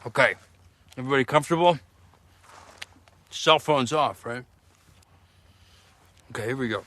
Okay, everybody comfortable? Cell phones off, right? Okay, here we go.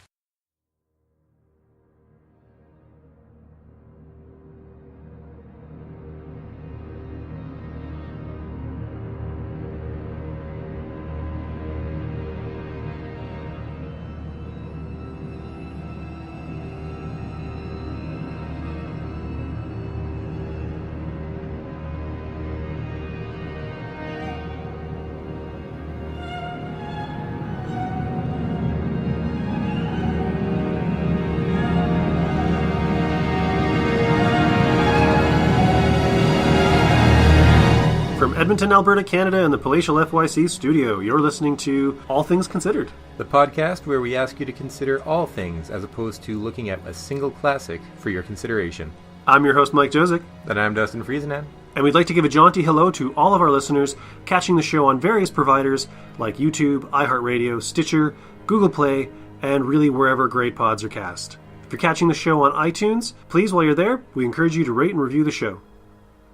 Edmonton, Alberta, Canada, and the Palatial FYC studio. You're listening to All Things Considered, the podcast where we ask you to consider all things as opposed to looking at a single classic for your consideration. I'm your host, Mike Josic. And I'm Dustin Friesenan. And we'd like to give a jaunty hello to all of our listeners catching the show on various providers like YouTube, iHeartRadio, Stitcher, Google Play, and really wherever great pods are cast. If you're catching the show on iTunes, please, while you're there, we encourage you to rate and review the show.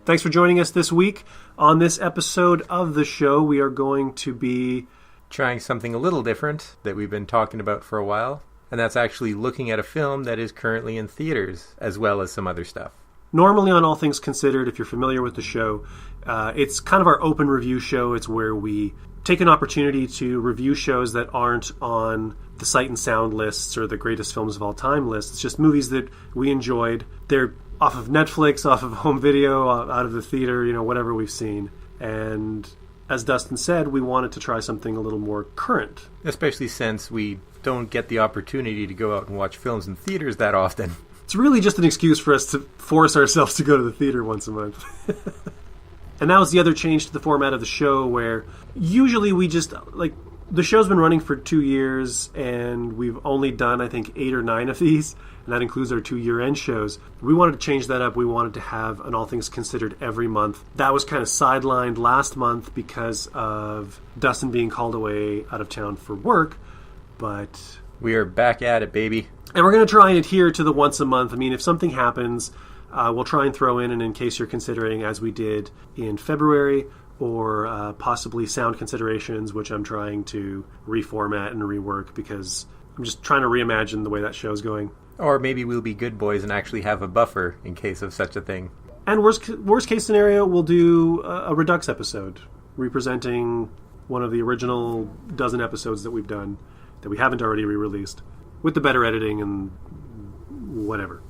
Thanks for joining us this week. On this episode of the show, we are going to be trying something a little different that we've been talking about for a while, and that's actually looking at a film that is currently in theaters, as well as some other stuff. Normally on All Things Considered, if you're familiar with the show, it's kind of our open review show. It's where we take an opportunity to review shows that aren't on the Sight and Sound lists or the greatest films of all time lists. It's just movies that we enjoyed. They're off of Netflix, off of home video, out of the theater, whatever we've seen. And as Dustin said, we wanted to try something a little more current. Especially since we don't get the opportunity to go out and watch films in theaters that often. It's really just an excuse for us to force ourselves to go to the theater once a month. And that was the other change to the format of the show, where usually we just, the show's been running for 2 years, and we've only done, I think, 8 or 9 of these, and that includes our 2 year-end shows. We wanted to change that up. We wanted to have an All Things Considered every month. That was kind of sidelined last month because of Dustin being called away out of town for work, but we are back at it, baby. And we're going to try and adhere to the once a month. I mean, if something happens, we'll try and throw in, and in case you're considering, as we did in February, or possibly sound considerations, which I'm trying to reformat and rework because I'm just trying to reimagine the way that show's going. Or maybe we'll be good boys and actually have a buffer in case of such a thing. And worst case scenario, we'll do a Redux episode, representing one of the original dozen episodes that we've done that we haven't already re-released, with the better editing and whatever.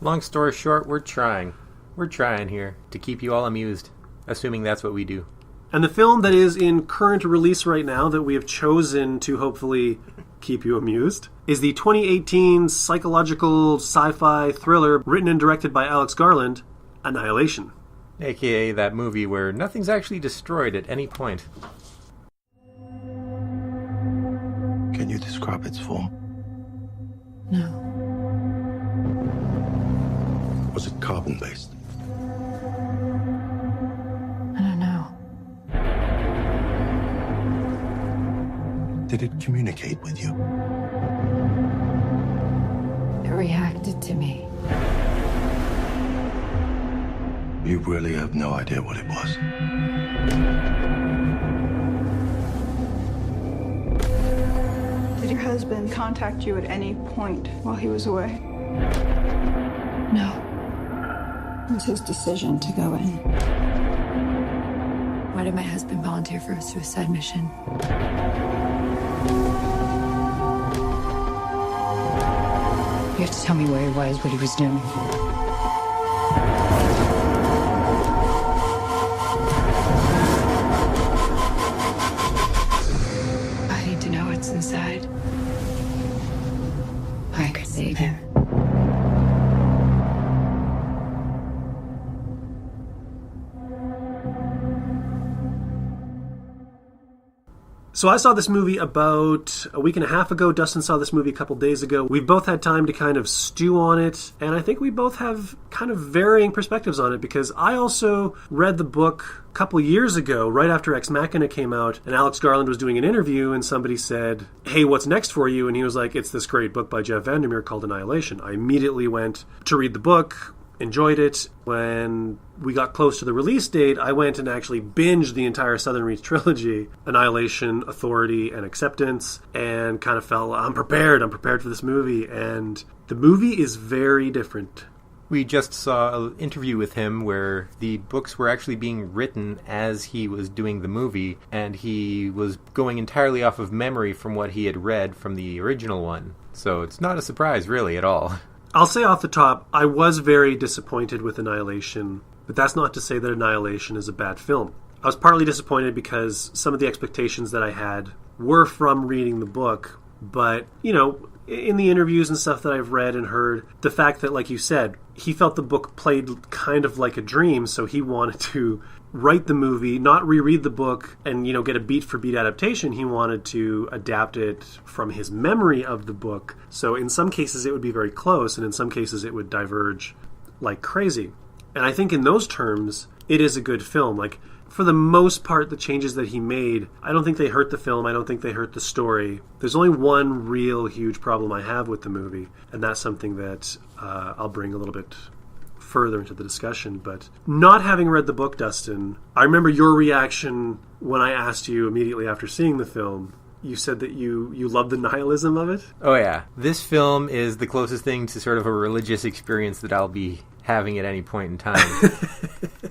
Long story short, we're trying. We're trying here to keep you all amused, assuming that's what we do. And the film that is in current release right now that we have chosen to hopefully keep you amused is the 2018 psychological sci-fi thriller written and directed by Alex Garland, Annihilation. AKA that movie where nothing's actually destroyed at any point. Can you describe its form? No. Was it carbon-based? I don't know. Did it communicate with you? It reacted to me. You really have no idea what it was. Did your husband contact you at any point while he was away? No. It was his decision to go in. Why did my husband volunteer for a suicide mission? You have to tell me where he was, what he was doing. I need to know what's inside. I could save him. So I saw this movie about a week and a half ago. Dustin saw this movie a couple days ago. We've both had time to kind of stew on it, and I think we both have kind of varying perspectives on it, because I also read the book a couple years ago, right after Ex Machina came out, and Alex Garland was doing an interview, and somebody said, "Hey, what's next for you?" And he was like, "It's this great book by Jeff Vandermeer called Annihilation." I immediately went to read the book, enjoyed it. When we got close to the release date, I went and actually binged the entire Southern Reach trilogy, Annihilation, Authority, and Acceptance, and kind of felt, I'm prepared for this movie. And the movie is very different. We just saw an interview with him where the books were actually being written as he was doing the movie, and he was going entirely off of memory from what he had read from the original one. So it's not a surprise, really, at all. I'll say off the top, I was very disappointed with Annihilation, but that's not to say that Annihilation is a bad film. I was partly disappointed because some of the expectations that I had were from reading the book, but, you know, in the interviews and stuff that I've read and heard, the fact that, like you said, he felt the book played kind of like a dream, so he wanted to write the movie, not reread the book and, you know, get a beat-for-beat adaptation. He wanted to adapt it from his memory of the book. So in some cases it would be very close, and in some cases it would diverge like crazy. And I think in those terms, it is a good film. Like, for the most part, the changes that he made, I don't think they hurt the film. I don't think they hurt the story. There's only one real huge problem I have with the movie, and that's something that I'll bring a little bit further into the discussion. But not having read the book, Dustin, I remember your reaction when I asked you immediately after seeing the film. You said that you loved the nihilism of it? Oh, yeah. This film is the closest thing to sort of a religious experience that I'll be having at any point in time.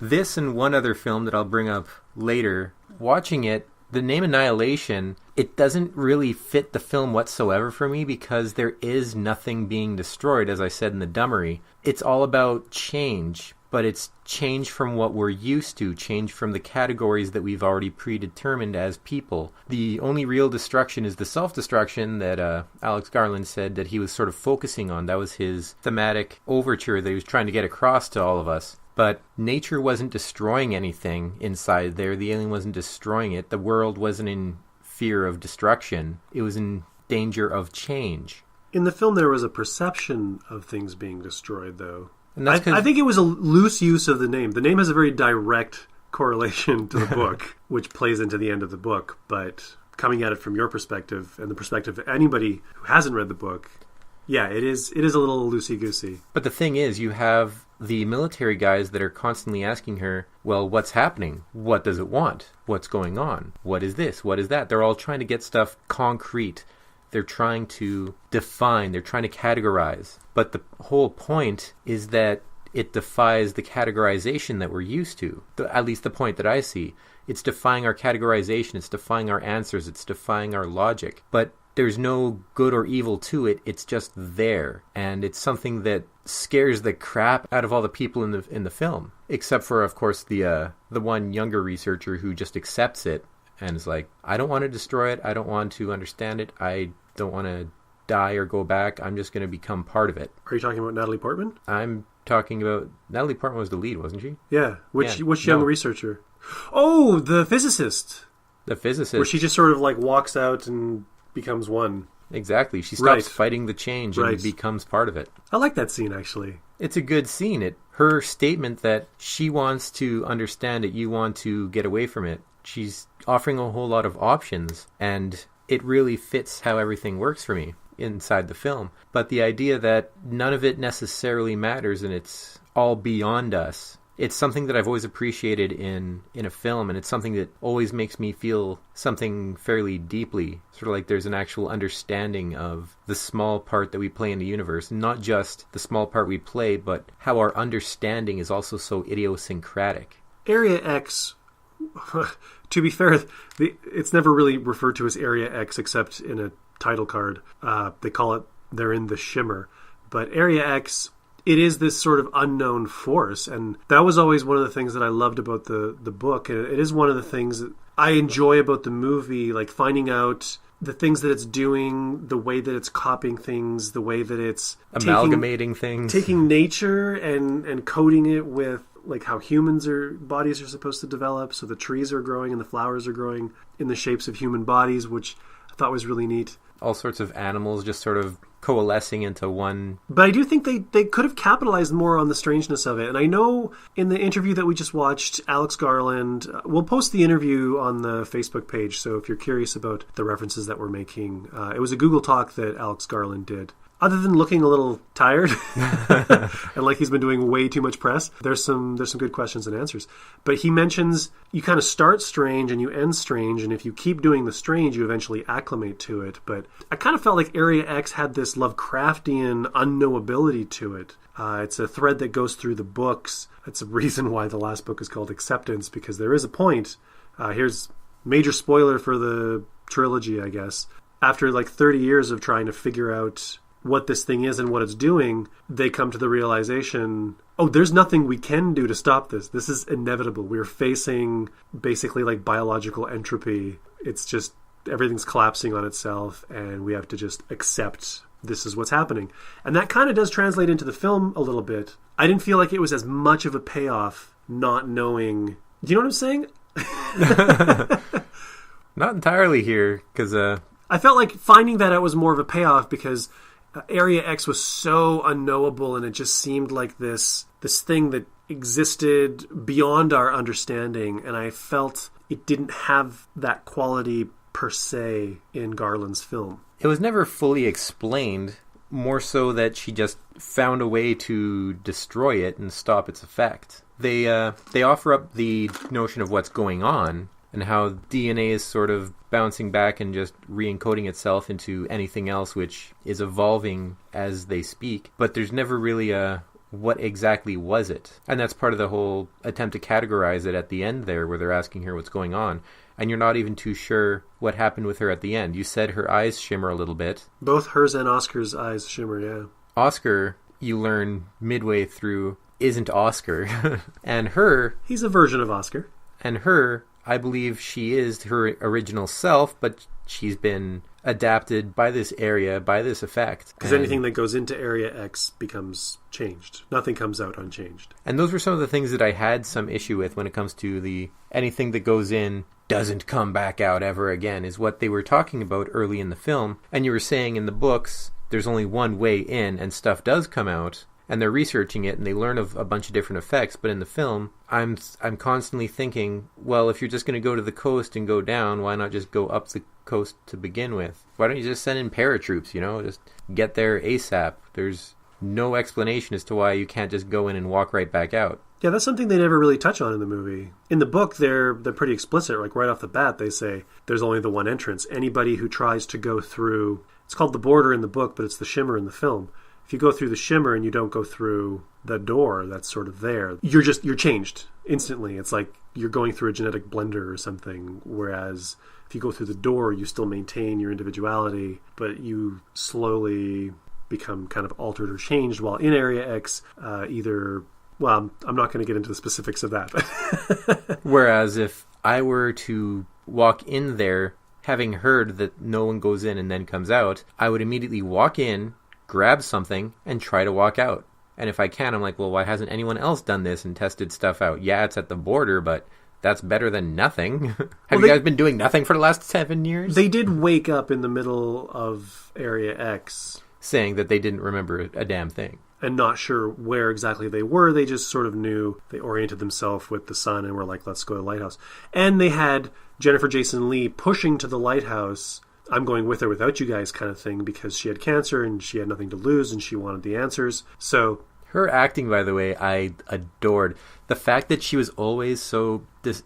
This and one other film that I'll bring up later, watching it, the name Annihilation, it doesn't really fit the film whatsoever for me because there is nothing being destroyed, as I said in the Dummery. It's all about change, but it's change from what we're used to, change from the categories that we've already predetermined as people. The only real destruction is the self-destruction that Alex Garland said that he was sort of focusing on. That was his thematic overture that he was trying to get across to all of us. But nature wasn't destroying anything inside there. The alien wasn't destroying it. The world wasn't in fear of destruction. It was in danger of change. In the film, there was a perception of things being destroyed, though. And I think it was a loose use of the name. The name has a very direct correlation to the book, which plays into the end of the book. But coming at it from your perspective and the perspective of anybody who hasn't read the book, yeah, it is a little loosey-goosey. But the thing is, you have the military guys that are constantly asking her, well, what's happening? What does it want? What's going on? What is this? What is that? They're all trying to get stuff concrete. They're trying to define. They're trying to categorize. But the whole point is that it defies the categorization that we're used to. At least the point that I see. It's defying our categorization. It's defying our answers. It's defying our logic. But there's no good or evil to it. It's just there. And it's something that scares the crap out of all the people in the film. Except for, of course, the one younger researcher who just accepts it and is like, I don't want to destroy it. I don't want to understand it. I don't want to die or go back. I'm just going to become part of it. Are you talking about Natalie Portman? I'm talking about... Natalie Portman was the lead, wasn't she? Yeah. Which young researcher? Oh, the physicist. The physicist. Where she just sort of like walks out and becomes one. Exactly. She stops fighting the change and becomes part of it. I like that scene, actually. It's a good scene. Her statement that she wants to understand it, you want to get away from it. She's offering a whole lot of options, and it really fits how everything works for me inside the film. But the idea that none of it necessarily matters and it's all beyond us, it's something that I've always appreciated in a film, and it's something that always makes me feel something fairly deeply. Sort of like there's an actual understanding of the small part that we play in the universe, not just the small part we play, but how our understanding is also so idiosyncratic. Area X, to be fair, it's never really referred to as Area X except in a title card. They call it, they're in the shimmer. But Area X, it is this sort of unknown force, and that was always one of the things that I loved about the book, and it is one of the things that I enjoy about the movie, like finding out the things that it's doing, the way that it's copying things, the way that it's amalgamating things, taking nature and coding it with like how bodies are supposed to develop. So the trees are growing and the flowers are growing in the shapes of human bodies, which I thought was really neat. All sorts of animals just sort of coalescing into one. But I do think they could have capitalized more on the strangeness of it. And I know in the interview that we just watched, Alex Garland, we'll post the interview on the Facebook page. So if you're curious about the references that we're making, it was a Google Talk that Alex Garland did. other than looking a little tired and like he's been doing way too much press, there's some good questions and answers. But he mentions you kind of start strange and you end strange, and if you keep doing the strange, you eventually acclimate to it. But I kind of felt like Area X had this Lovecraftian unknowability to it. It's a thread that goes through the books. That's a reason why the last book is called Acceptance, because there is a point. Here's major spoiler for the trilogy, I guess. After like 30 years of trying to figure out what this thing is and what it's doing, they come to the realization, oh, there's nothing we can do to stop this. This is inevitable. We're facing basically like biological entropy. It's just everything's collapsing on itself, and we have to just accept this is what's happening. And that kind of does translate into the film a little bit. I didn't feel like it was as much of a payoff not knowing... Do you know what I'm saying? Not entirely here, because... I felt like finding that out was more of a payoff because Area X was so unknowable, and it just seemed like this thing that existed beyond our understanding, and I felt it didn't have that quality per se in Garland's film. It was never fully explained, more so that she just found a way to destroy it and stop its effect. They offer up the notion of what's going on and how DNA is sort of bouncing back and just re-encoding itself into anything else which is evolving as they speak. But there's never really a what exactly was it? And that's part of the whole attempt to categorize it at the end there, where they're asking her what's going on. And you're not even too sure what happened with her at the end. You said her eyes shimmer a little bit. Both hers and Oscar's eyes shimmer, yeah. Oscar, you learn midway through, isn't Oscar. And her... He's a version of Oscar. And her, I believe she is her original self, but she's been adapted by this area, by this effect. Because anything that goes into Area X becomes changed. Nothing comes out unchanged. And those were some of the things that I had some issue with when it comes to the anything that goes in doesn't come back out ever again, is what they were talking about early in the film. And you were saying in the books, there's only one way in and stuff does come out. And they're researching it and they learn of a bunch of different effects. But in the film, I'm constantly thinking, well, if you're just going to go to the coast and go down, why not just go up the coast to begin with? Why don't you just send in paratroops, just get there ASAP? There's no explanation as to why you can't just go in and walk right back out. Yeah, that's something they never really touch on in the movie. In the book, they're pretty explicit. Like right off the bat, they say there's only the one entrance. Anybody who tries to go through, it's called the border in the book, but it's the shimmer in the film. If you go through the shimmer and you don't go through the door that's sort of there, you're changed instantly. It's like you're going through a genetic blender or something. Whereas if you go through the door, you still maintain your individuality, but you slowly become kind of altered or changed. While in Area X, well, I'm not going to get into the specifics of that. Whereas if I were to walk in there, having heard that no one goes in and then comes out, I would immediately walk in, grab something, and try to walk out. And if I can, I'm like, well, why hasn't anyone else done this and tested stuff out? Yeah, it's at the border, but that's better than nothing. Have you guys been doing nothing for the last 7 years? They did wake up in the middle of Area X. Saying that they didn't remember a damn thing. And not sure where exactly they were. They just sort of knew. They oriented themselves with the sun and were like, let's go to the lighthouse. And they had Jennifer Jason Leigh pushing to the lighthouse, I'm going with or without you guys kind of thing, because she had cancer and she had nothing to lose and she wanted the answers. So her acting, by the way, I adored. The fact that she was always so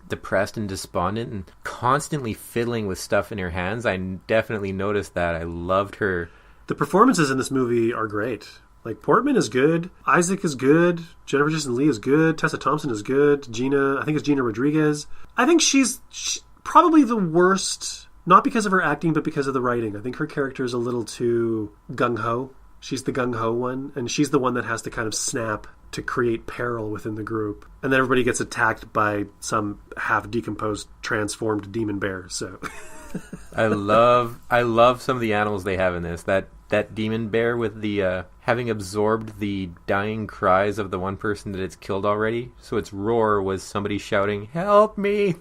depressed and despondent and constantly fiddling with stuff in her hands, I definitely noticed that. I loved her. The performances in this movie are great. Like, Portman is good, Isaac is good, Jennifer Jason Leigh is good, Tessa Thompson is good, I think it's Gina Rodriguez. I think she's probably the worst, not because of her acting, but because of the writing. I think her character is a little too gung-ho. She's the gung-ho one, and she's the one that has to kind of snap to create peril within the group. And then everybody gets attacked by some half-decomposed, transformed demon bear, so... I love some of the animals they have in this. That demon bear with the having absorbed the dying cries of the one person that it's killed already. So its roar was somebody shouting, "Help me!"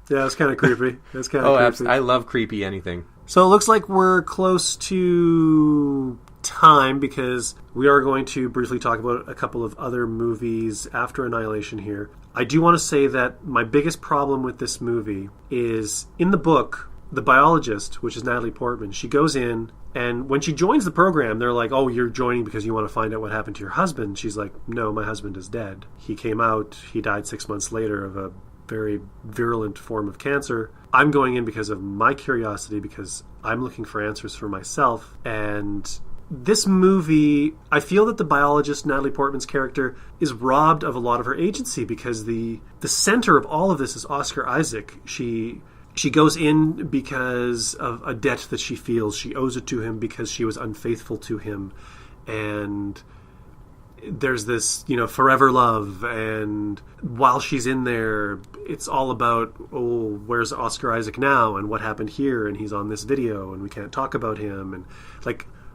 Yeah, it's kind of creepy. Creepy. I love creepy anything. So it looks like we're close to time, because we are going to briefly talk about a couple of other movies after Annihilation here. I do want to say that my biggest problem with this movie is, in the book, the biologist, which is Natalie Portman, she goes in, and when she joins the program, they're like, oh, you're joining because you want to find out what happened to your husband. She's like, no, my husband is dead. He came out, he died 6 months later of a very virulent form of cancer. I'm going in because of my curiosity, because I'm looking for answers for myself. And this movie, I feel that the biologist, Natalie Portman's character, is robbed of a lot of her agency, because the center of all of this is Oscar Isaac. She goes in because of a debt that she feels. She owes it to him because she was unfaithful to him. And there's this, forever love. And while she's in there, it's all about, oh, where's Oscar Isaac now? And what happened here? And he's on this video and we can't talk about him. And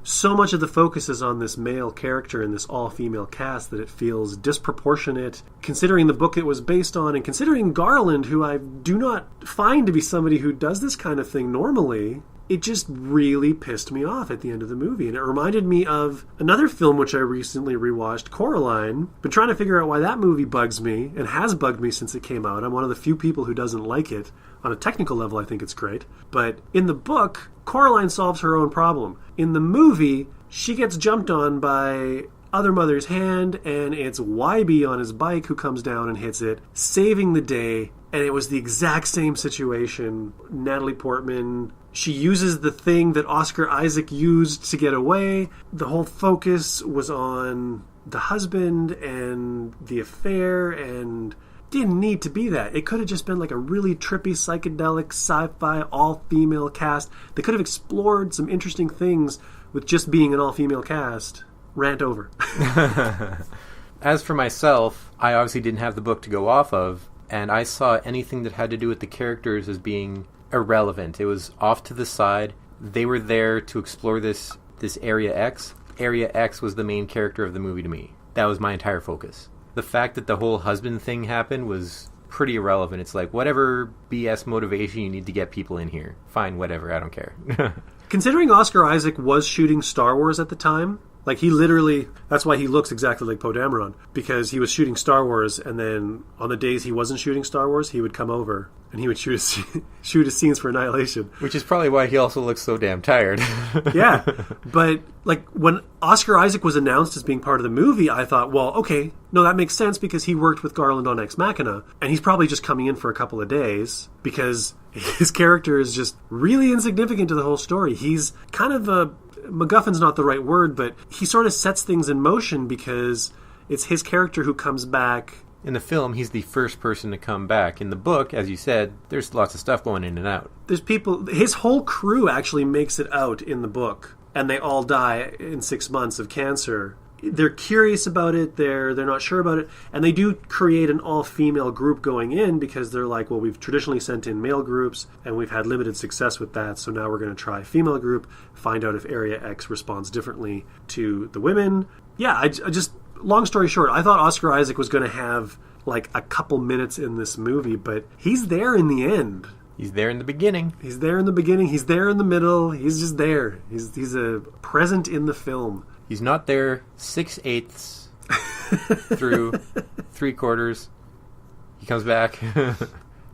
so much of the focus is on this male character in this all-female cast that it feels disproportionate, considering the book it was based on, and considering Garland, who I do not find to be somebody who does this kind of thing normally. It just really pissed me off at the end of the movie. And it reminded me of another film which I recently rewatched, Coraline. Been trying to figure out why that movie bugs me, and has bugged me since it came out. I'm one of the few people who doesn't like it. On a technical level, I think it's great. But in the book, Coraline solves her own problem. In the movie, she gets jumped on by Other Mother's Hand, and it's YB on his bike who comes down and hits it, saving the day. And it was the exact same situation. Natalie Portman, she uses the thing that Oscar Isaac used to get away. The whole focus was on the husband and the affair, and didn't need to be that. It could have just been like a really trippy, psychedelic, sci-fi, all-female cast. They could have explored some interesting things with just being an all-female cast. Rant over. As for myself, I obviously didn't have the book to go off of, and I saw anything that had to do with the characters as being irrelevant. It was off to the side. They were there to explore this Area X. Area X was the main character of the movie to me. That was my entire focus. The fact that the whole husband thing happened was pretty irrelevant. It's like, whatever BS motivation you need to get people in here. Fine, whatever, I don't care. Considering Oscar Isaac was shooting Star Wars at the time, he literally, that's why he looks exactly like Poe Dameron, because he was shooting Star Wars, and then on the days he wasn't shooting Star Wars, he would come over and he would shoot his scenes for Annihilation. Which is probably why he also looks so damn tired. Yeah, but when Oscar Isaac was announced as being part of the movie, I thought, well, okay, no, that makes sense because he worked with Garland on Ex Machina, and he's probably just coming in for a couple of days because his character is just really insignificant to the whole story. He's kind of a MacGuffin's not the right word, but he sort of sets things in motion because it's his character who comes back. In the film, he's the first person to come back. In the book, as you said, there's lots of stuff going in and out. There's people, his whole crew actually makes it out in the book, and they all die in 6 months of cancer. They're curious about it, they're not sure about it, and they do create an all-female group going in because they're like, well, we've traditionally sent in male groups, and we've had limited success with that, so now we're going to try a female group, find out if Area X responds differently to the women. Yeah, I just, long story short, I thought Oscar Isaac was going to have a couple minutes in this movie, but he's there in the end. He's there in the beginning. He's there in the beginning, he's there in the middle, he's just there. He's a present in the film. He's not there 6/8 through 3/4. He comes back.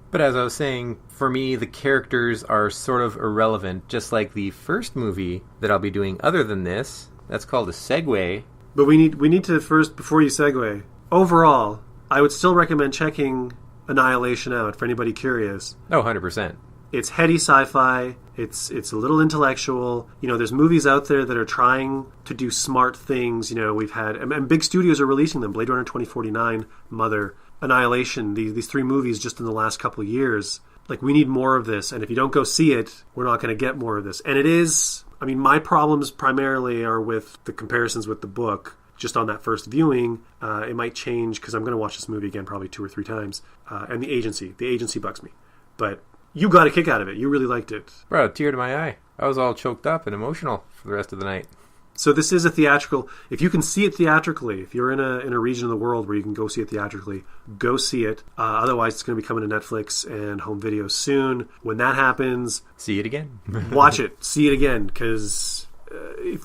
But as I was saying, for me, the characters are sort of irrelevant, just like the first movie that I'll be doing other than this. That's called a segue. But we need to first, before you segue, overall, I would still recommend checking Annihilation out for anybody curious. Oh, 100%. It's heady sci-fi. It's a little intellectual. There's movies out there that are trying to do smart things. We've had, and big studios are releasing them. Blade Runner 2049, Mother, Annihilation, these three movies just in the last couple of years. We need more of this. And if you don't go see it, we're not going to get more of this. And it is, my problems primarily are with the comparisons with the book. Just on that first viewing, it might change because I'm going to watch this movie again probably 2 or 3 times. And the agency bugs me. But you got a kick out of it. You really liked it. Brought a tear to my eye. I was all choked up and emotional for the rest of the night. So this is a theatrical. If you can see it theatrically, if you're in a region of the world where you can go see it theatrically, go see it. Otherwise, it's going to be coming to Netflix and home video soon. When that happens, see it again. Watch it. See it again, because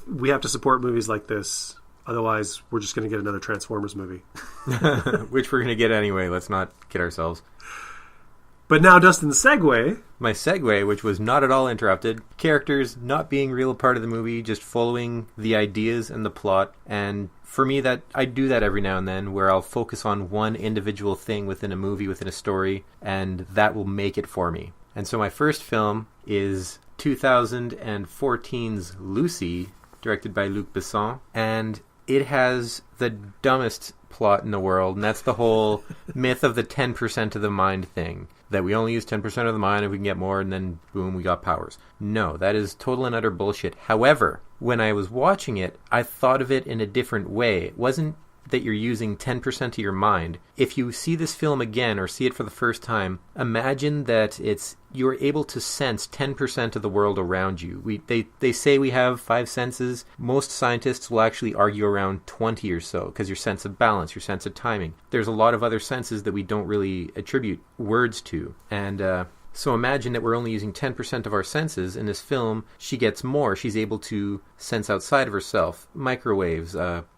we have to support movies like this. Otherwise, we're just going to get another Transformers movie. Which we're going to get anyway. Let's not kid ourselves. But now Dustin's segue. My segue, which was not at all interrupted, characters not being real part of the movie, just following the ideas and the plot. And for me, that I do that every now and then, where I'll focus on one individual thing within a movie, within a story, and that will make it for me. And so my first film is 2014's Lucy, directed by Luc Besson, and it has the dumbest plot in the world, and that's the whole myth of the 10% of the mind thing, that we only use 10% of the mind if we can get more, and then boom, we got powers. No, that is total and utter bullshit. However, when I was watching it, I thought of it in a different way. It wasn't that you're using 10% of your mind. If you see this film again or see it for the first time, imagine that you're able to sense 10% of the world around you. They say we have 5 senses. Most scientists will actually argue around 20 or so, because your sense of balance, your sense of timing. There's a lot of other senses that we don't really attribute words to. And so imagine that we're only using 10% of our senses. In this film, she gets more. She's able to sense outside of herself. Microwaves,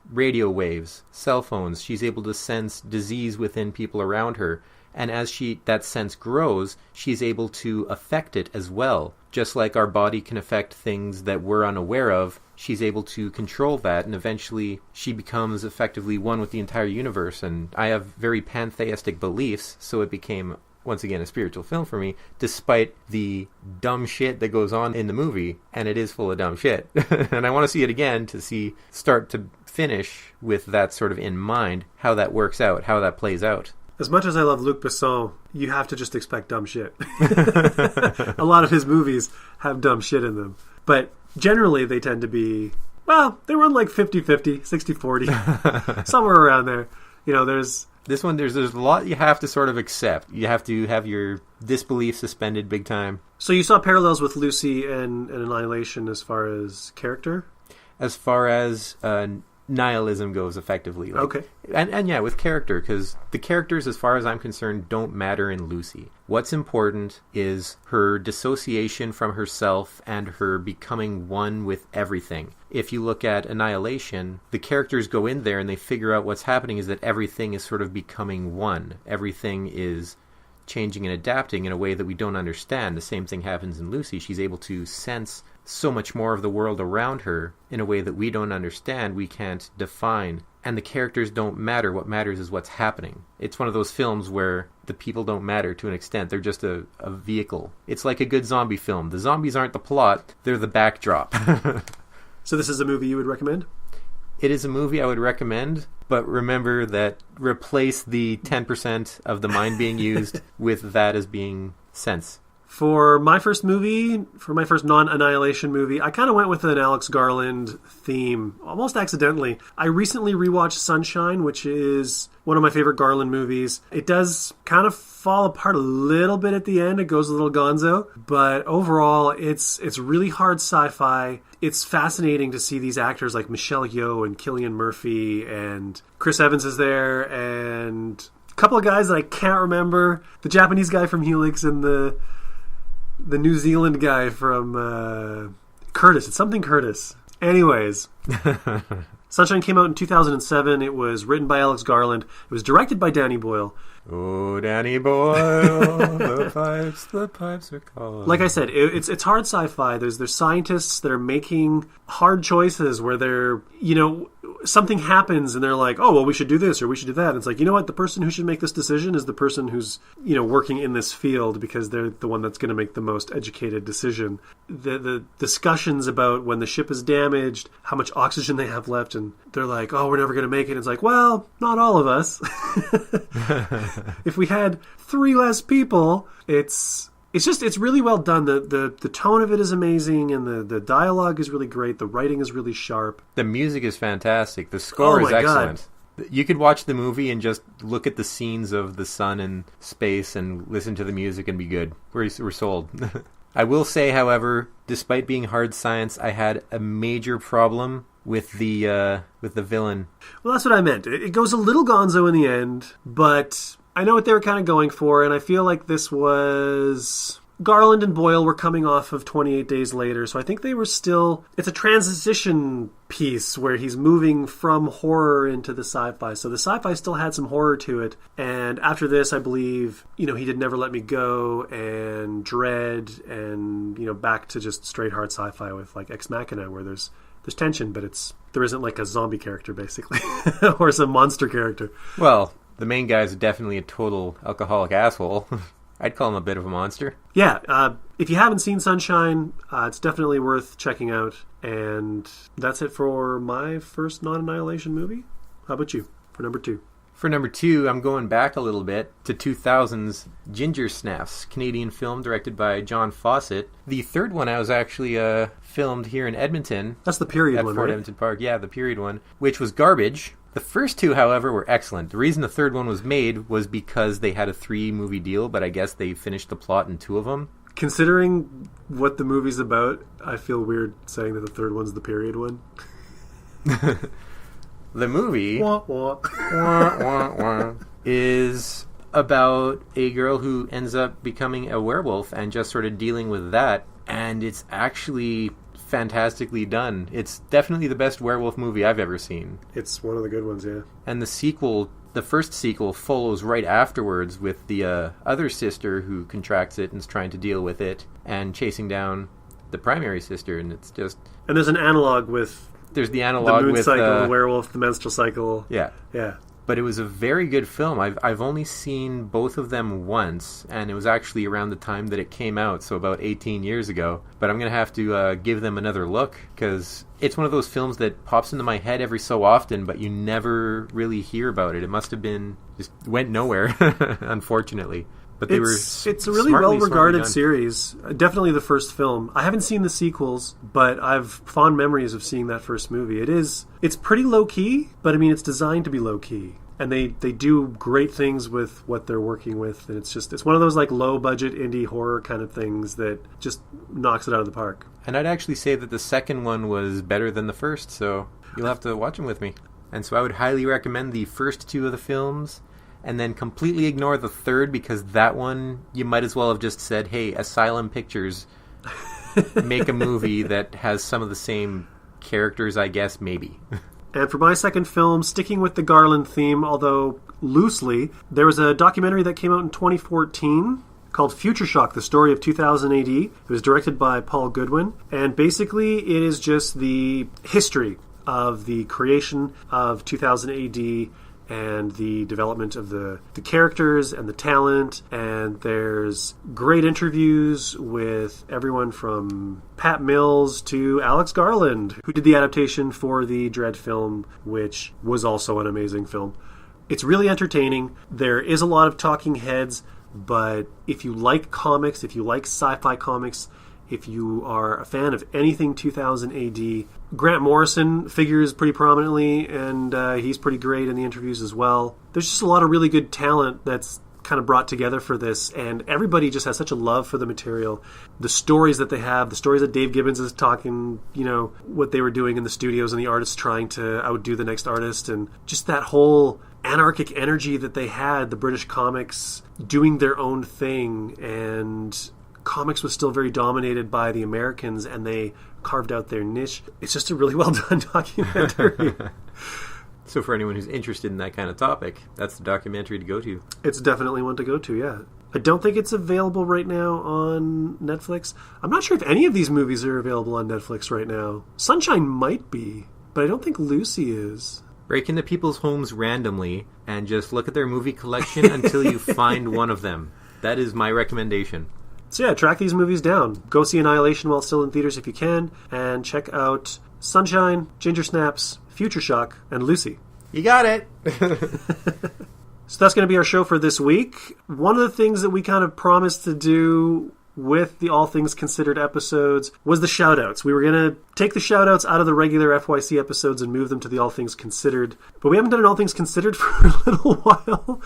radio waves, cell phones. She's able to sense disease within people around her. And as that sense grows, she's able to affect it as well. Just like our body can affect things that we're unaware of, she's able to control that, and eventually she becomes effectively one with the entire universe. And I have very pantheistic beliefs, so it became, once again, a spiritual film for me, despite the dumb shit that goes on in the movie, and it is full of dumb shit. And I want to see it again to see, start to finish with that sort of in mind, how that works out, how that plays out. As much as I love Luc Besson, you have to just expect dumb shit. A lot of his movies have dumb shit in them. But generally they tend to be, well, they run like 50-50, 60-40, somewhere around there. You know, there's a lot you have to sort of accept. You have to have your disbelief suspended big time. So you saw parallels with Lucy and Annihilation as far as character? As far as nihilism goes, effectively. Okay. And yeah, with character, because the characters, as far as I'm concerned, don't matter in Lucy. What's important is her dissociation from herself and her becoming one with everything. If you look at Annihilation, the characters go in there and they figure out what's happening is that everything is sort of becoming one. Everything is changing and adapting in a way that we don't understand. The same thing happens in Lucy. She's able to sense so much more of the world around her in a way that we don't understand, we can't define. And the characters don't matter. What matters is what's happening. It's one of those films where the people don't matter to an extent. They're just a vehicle. It's like a good zombie film. The zombies aren't the plot, they're the backdrop. So this is a movie you would recommend? It is a movie I would recommend, but remember that replace the 10% of the mind being used with that as being sense. For my first non-Annihilation movie, I kind of went with an Alex Garland theme, almost accidentally. I recently rewatched Sunshine, which is one of my favorite Garland movies. It does kind of fall apart a little bit at the end. It goes a little gonzo. But overall, it's really hard sci-fi. It's fascinating to see these actors like Michelle Yeoh and Cillian Murphy, and Chris Evans is there, and a couple of guys that I can't remember. The Japanese guy from Helix and the New Zealand guy from Curtis. It's something Curtis. Anyways, Sunshine came out in 2007. It was written by Alex Garland. It was directed by Danny Boyle. Oh, Danny Boyle, the pipes are calling. Like I said, it's hard sci-fi. There's scientists that are making hard choices where they're, something happens and they're like, oh, well, we should do this or we should do that. And it's like, you know what? The person who should make this decision is the person who's, working in this field, because they're the one that's going to make the most educated decision. The discussions about when the ship is damaged, how much oxygen they have left, and they're like, oh, we're never going to make it. And it's like, well, not all of us. If we had 3 less people, it's really well done. The tone of it is amazing, and the dialogue is really great. The writing is really sharp. The music is fantastic. The score is excellent. God. You could watch the movie and just look at the scenes of the sun and space and listen to the music and be good. We're sold. I will say, however, despite being hard science, I had a major problem with the villain. Well, that's what I meant. It goes a little gonzo in the end, but I know what they were kind of going for, and I feel like this was Garland and Boyle were coming off of 28 Days Later, so I think they were still... It's a transition piece where he's moving from horror into the sci-fi. So the sci-fi still had some horror to it. And after this, I believe, he did Never Let Me Go and Dread and, back to just straight hard sci-fi with like Ex Machina, where there's tension, but there isn't like a zombie character, basically, or some monster character. Well, the main guy is definitely a total alcoholic asshole. I'd call him a bit of a monster. Yeah, if you haven't seen Sunshine, it's definitely worth checking out. And that's it for my first non-Annihilation movie. How about you, for number 2? For number 2, I'm going back a little bit to 2000's Ginger Snaps, Canadian film directed by John Fawcett. The third one I was actually filmed here in Edmonton. That's the period at one, Fort right? Edmonton Park. Yeah, the period one, which was garbage. The first 2, however, were excellent. The reason the third one was made was because they had a 3-movie deal, but I guess they finished the plot in 2 of them. Considering what the movie's about, I feel weird saying that the third one's the period one. The movie Wah, wah. is about a girl who ends up becoming a werewolf and just sort of dealing with that. And it's actually fantastically done. It's definitely the best werewolf movie I've ever seen. It's one of the good ones, yeah. And the first sequel follows right afterwards with the other sister who contracts it and is trying to deal with it and chasing down the primary sister. And it's just... And there's an analog with... There's the analog the moon with cycle, the werewolf, the menstrual cycle. Yeah. Yeah. But it was a very good film. I've only seen both of them once, and it was actually around the time that it came out, so about 18 years ago. But I'm going to have to give them another look, because it's one of those films that pops into my head every so often, but you never really hear about it. It must have been... just went nowhere, unfortunately. But it's a really well-regarded series. Definitely the first film. I haven't seen the sequels, but I've fond memories of seeing that first movie. It's pretty low-key, but I mean, it's designed to be low-key. And they do great things with what they're working with. And it's one of those like low-budget indie horror kind of things that just knocks it out of the park. And I'd actually say that the second one was better than the first, so you'll have to watch them with me. And so I would highly recommend the first 2 of the films, and then completely ignore the third, because that one, you might as well have just said, hey, Asylum Pictures, make a movie that has some of the same characters, I guess, maybe. And for my second film, sticking with the Garland theme, although loosely, there was a documentary that came out in 2014 called Future Shock, The Story of 2000 AD. It was directed by Paul Goodwin, and basically it is just the history of the creation of 2000 AD and the development of the characters and the talent. And there's great interviews with everyone from Pat Mills to Alex Garland, who did the adaptation for the Dread film, which was also an amazing film. It's really entertaining. There is a lot of talking heads, but if you like comics, if you like sci-fi comics, if you are a fan of anything 2000 AD, Grant Morrison figures pretty prominently, and he's pretty great in the interviews as well. There's just a lot of really good talent that's kind of brought together for this, and everybody just has such a love for the material. The stories that they have, the stories that Dave Gibbons is talking, what they were doing in the studios and the artists trying to outdo the next artist, and just that whole anarchic energy that they had, the British comics doing their own thing, and comics was still very dominated by the Americans, and they carved out their niche. It's just a really well done documentary. So for anyone who's interested in that kind of topic, that's the documentary to go to. It's definitely one to go to, yeah. I don't think it's available right now on Netflix. I'm not sure if any of these movies are available on Netflix right now. Sunshine might be, but I don't think Lucy is. Break into people's homes randomly and just look at their movie collection until you find one of them. That is my recommendation. So yeah, track these movies down. Go see Annihilation while still in theaters if you can, and check out Sunshine, Ginger Snaps, Future Shock, and Lucy. You got it! So that's going to be our show for this week. One of the things that we kind of promised to do with the All Things Considered episodes was the shoutouts. We were going to take the shoutouts out of the regular FYC episodes and move them to the All Things Considered. But we haven't done an All Things Considered for a little while.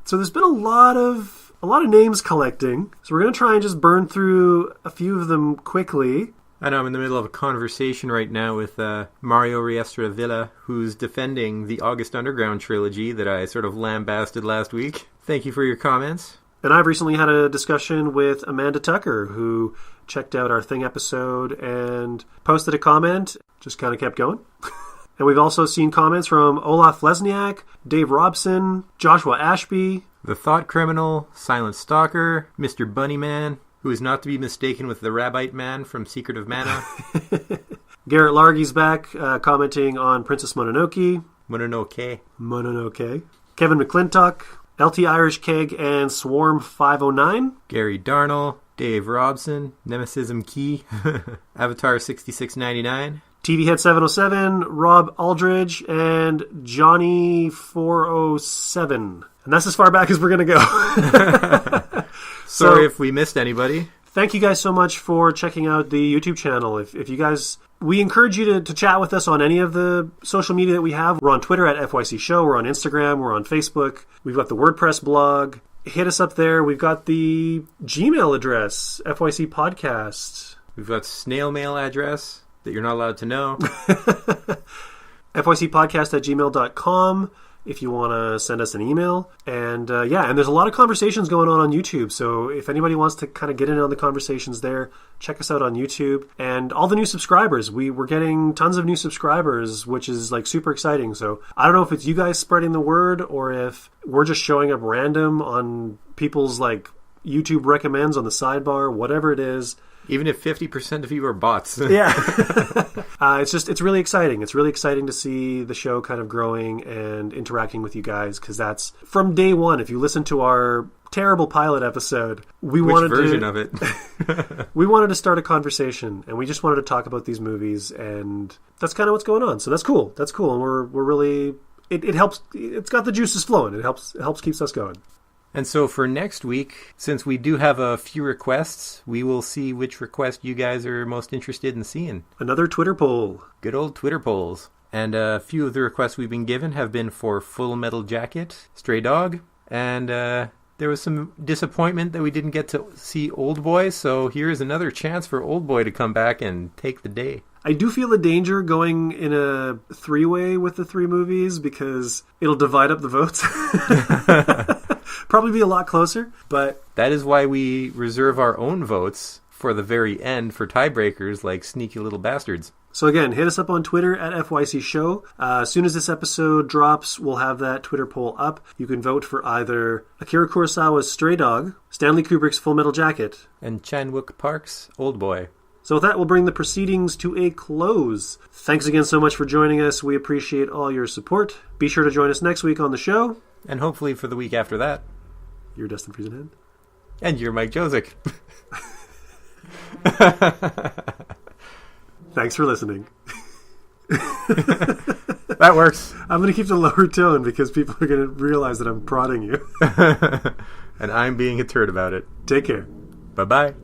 So there's been a lot of names collecting. So we're going to try and just burn through a few of them quickly. I know I'm in the middle of a conversation right now with Mario Riestra Villa, who's defending the August Underground trilogy that I sort of lambasted last week. Thank you for your comments. And I've recently had a discussion with Amanda Tucker, who checked out our Thing episode and posted a comment, just kind of kept going. And we've also seen comments from Olaf Lesniak, Dave Robson, Joshua Ashby, The Thought Criminal, Silent Stalker, Mr. Bunnyman, who is not to be mistaken with the Rabbite Man from Secret of Mana. Garrett Largy's back, commenting on Princess Mononoke. Mononoke. Kevin McClintock, LT Irish Keg, and Swarm 509. Gary Darnell, Dave Robson, Nemesism Key, Avatar 6699. TV Head 707, Rob Aldridge, and Johnny 407. And that's as far back as we're going to go. Sorry if we missed anybody. Thank you guys so much for checking out the YouTube channel. If you guys... We encourage you to chat with us on any of the social media that we have. We're on Twitter at FYC Show. We're on Instagram. We're on Facebook. We've got the WordPress blog. Hit us up there. We've got the Gmail address, FYC Podcast. We've got snail mail address that you're not allowed to know. FYCpodcast@gmail.com if you want to send us an email. And and there's a lot of conversations going on YouTube. So if anybody wants to kind of get in on the conversations there, check us out on YouTube. And all the new subscribers, we're getting tons of new subscribers, which is like super exciting. So I don't know if it's you guys spreading the word or if we're just showing up random on people's like YouTube recommends on the sidebar, whatever it is. Even if 50% of you are bots. Yeah. It's really exciting. It's really exciting to see the show kind of growing and interacting with you guys, because that's from day one. If you listen to our terrible pilot episode, we wanted to start a conversation, and we just wanted to talk about these movies, and that's kind of what's going on. So that's cool. That's cool. And we're really, it helps. It's got the juices flowing. It helps keeps us going. And so for next week, since we do have a few requests, we will see which request you guys are most interested in seeing. Another Twitter poll. Good old Twitter polls. And a few of the requests we've been given have been for Full Metal Jacket, Stray Dog, and there was some disappointment that we didn't get to see Old Boy, so here's another chance for Old Boy to come back and take the day. I do feel a danger going in a three-way with the three movies, because it'll divide up the votes. Probably be a lot closer, but... That is why we reserve our own votes for the very end for tiebreakers like sneaky little bastards. So again, hit us up on Twitter at FYC Show. As soon as this episode drops, we'll have that Twitter poll up. You can vote for either Akira Kurosawa's Stray Dog, Stanley Kubrick's Full Metal Jacket, and Chan-wook Park's Old Boy. So with that, we'll bring the proceedings to a close. Thanks again so much for joining us. We appreciate all your support. Be sure to join us next week on the show. And hopefully for the week after that. You're Dustin Friesenhead. And you're Mike Josick. Thanks for listening. That works. I'm going to keep the lower tone because people are going to realize that I'm prodding you. And I'm being a turd about it. Take care. Bye-bye.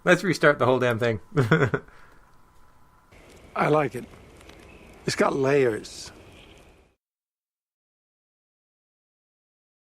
Let's restart the whole damn thing. I like it. It's got layers.